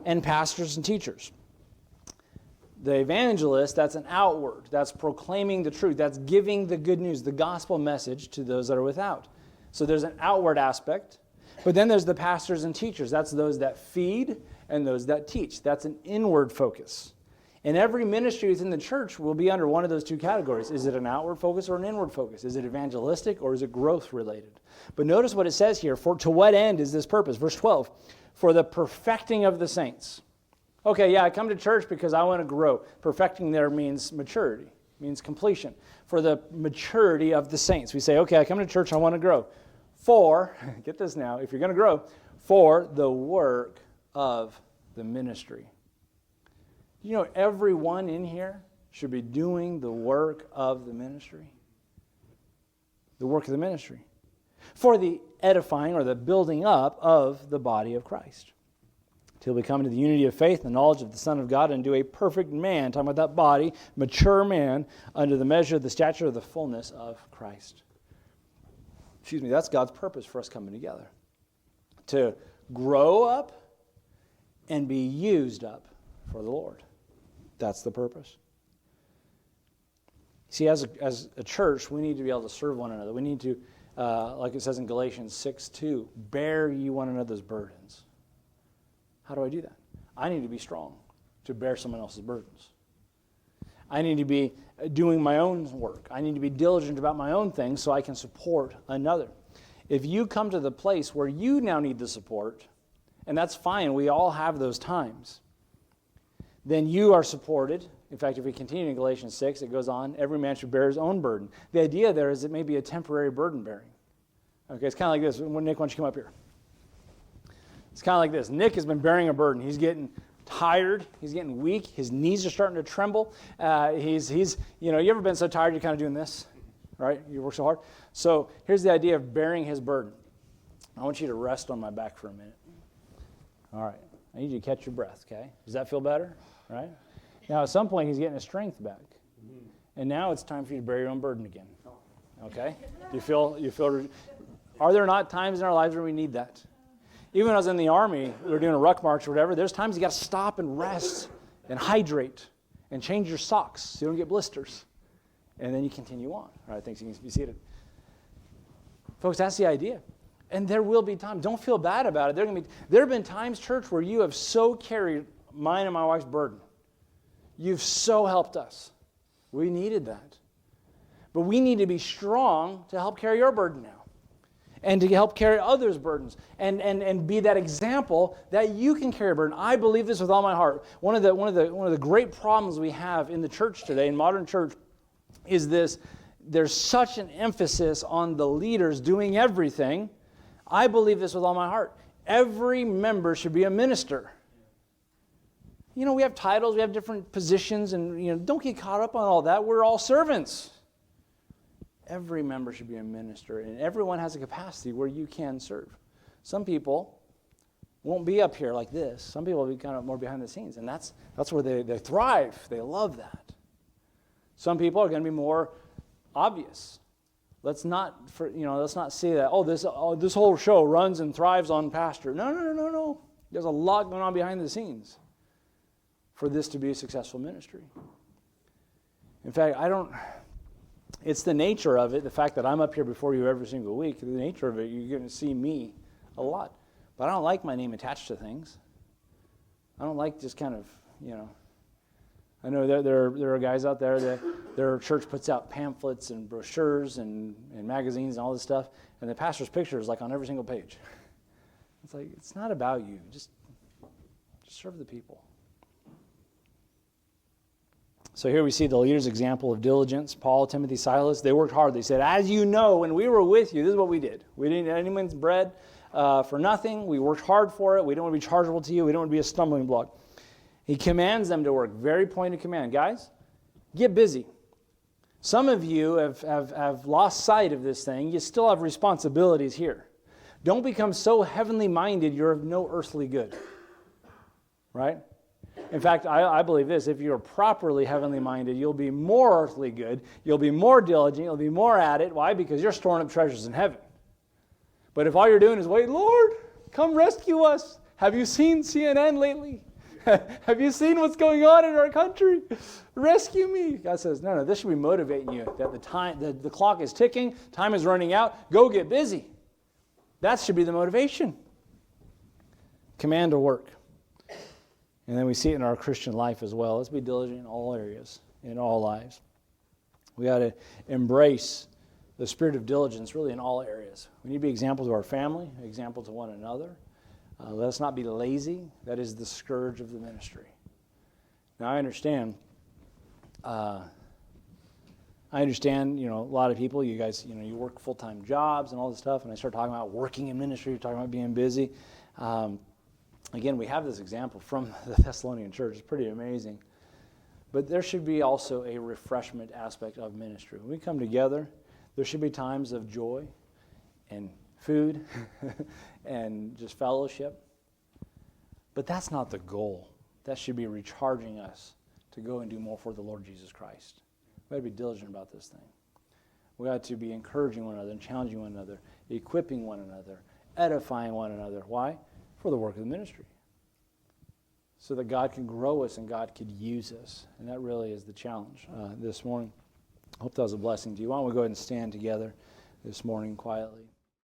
and pastors and teachers. The evangelist, that's an outward. That's proclaiming the truth. That's giving the good news, the gospel message to those that are without. So there's an outward aspect. But then there's the pastors and teachers. That's those that feed and those that teach. That's an inward focus. And every ministry within the church will be under one of those two categories. Is it an outward focus or an inward focus? Is it evangelistic or is it growth related? But notice what it says here. For to what end is this purpose? Verse 12. For the perfecting of the saints. Okay, yeah, I come to church because I want to grow. Perfecting there means maturity, means completion. For the maturity of the saints. We say, okay, I come to church, I want to grow. For, get this now, if you're going to grow, for the work of the ministry. You know, everyone in here should be doing the work of the ministry. The work of the ministry. For the edifying or the building up of the body of Christ. Till we come into the unity of faith and the knowledge of the Son of God and do a perfect man, talking about that body, mature man, under the measure of the stature of the fullness of Christ. Excuse me, that's God's purpose for us coming together. To grow up and be used up for the Lord. That's the purpose. See, as a church, we need to be able to serve one another. We need to, like it says in Galatians 6:2, bear ye one another's burdens. How do I do that? I need to be strong to bear someone else's burdens. I need to be doing my own work. I need to be diligent about my own things so I can support another. If you come to the place where you now need the support, and that's fine, we all have those times, then you are supported. In fact, if we continue in Galatians 6, it goes on, every man should bear his own burden. The idea there is it may be a temporary burden bearing. Okay, it's kind of like this. Nick, why don't you come up here? It's kind of like this. Nick has been bearing a burden. He's getting tired. He's getting weak. His knees are starting to tremble. You ever been so tired you're kind of doing this, right? You work so hard. So here's the idea of bearing his burden. I want you to rest on my back for a minute. All right. I need you to catch your breath, okay? Does that feel better? Right? Now, at some point, he's getting his strength back. And now it's time for you to bear your own burden again. Okay? You feel, are there not times in our lives where we need that? Even when I was in the Army, we were doing a ruck march or whatever, there's times you got to stop and rest and hydrate and change your socks so you don't get blisters. And then you continue on. All right, thanks. You can be seated. Folks, that's the idea. And there will be times. Don't feel bad about it. There have been times, church, where you have so carried mine and my wife's burden. You've so helped us. We needed that. But we need to be strong to help carry your burden now. And to help carry others' burdens. And be that example that you can carry a burden. I believe this with all my heart. One of the great problems we have in the church today, in modern church, is this. There's such an emphasis on the leaders doing everything. I believe this with all my heart. Every member should be a minister. You know, we have titles, we have different positions, and don't get caught up on all that. We're all servants. Every member should be a minister, and everyone has a capacity where you can serve. Some people won't be up here like this. Some people will be kind of more behind the scenes, and that's where they thrive. They love that. Some people are going to be more obvious. Let's not say that, this whole show runs and thrives on pastor. No. There's a lot going on behind the scenes for this to be a successful ministry. In fact, it's the nature of it, the fact that I'm up here before you every single week, the nature of it, you're going to see me a lot. But I don't like my name attached to things. I don't like just kind of, I know there are guys out there that their church puts out pamphlets and brochures and magazines and all this stuff, and the pastor's picture is like on every single page. It's like, it's not about you. Just serve the people. So here we see the leader's example of diligence. Paul, Timothy, Silas, they worked hard. They said, as you know, when we were with you, this is what we did. We didn't eat anyone's bread for nothing. We worked hard for it. We don't want to be chargeable to you. We don't want to be a stumbling block. He commands them to work. Very pointed command. Guys, get busy. Some of you have lost sight of this thing. You still have responsibilities here. Don't become so heavenly minded you're of no earthly good. Right? In fact, I believe this. If you're properly heavenly minded, you'll be more earthly good. You'll be more diligent. You'll be more at it. Why? Because you're storing up treasures in heaven. But if all you're doing is, wait, Lord, come rescue us. Have you seen CNN lately? Have you seen what's going on in our country? Rescue me. God says, no, this should be motivating you. That the clock is ticking. Time is running out. Go get busy. That should be the motivation. Command to work. And then we see it in our Christian life as well. Let's be diligent in all areas, in all lives. We got to embrace the spirit of diligence really in all areas. We need to be examples to our family, examples to one another. Let us not be lazy. That is the scourge of the ministry. Now, I understand, a lot of people, you guys, you work full-time jobs and all this stuff, and I start talking about working in ministry, talking about being busy. Again, we have this example from the Thessalonian church. It's pretty amazing. But there should be also a refreshment aspect of ministry. When we come together, there should be times of joy and food and just fellowship. But that's not the goal. That should be recharging us to go and do more for the Lord Jesus Christ. We got to be diligent about this thing. We got to be encouraging one another and challenging one another, equipping one another, edifying one another. Why? For the work of the ministry. So that God can grow us and God could use us. And that really is the challenge this morning. I hope that was a blessing to you. Why don't we go ahead and stand together this morning quietly.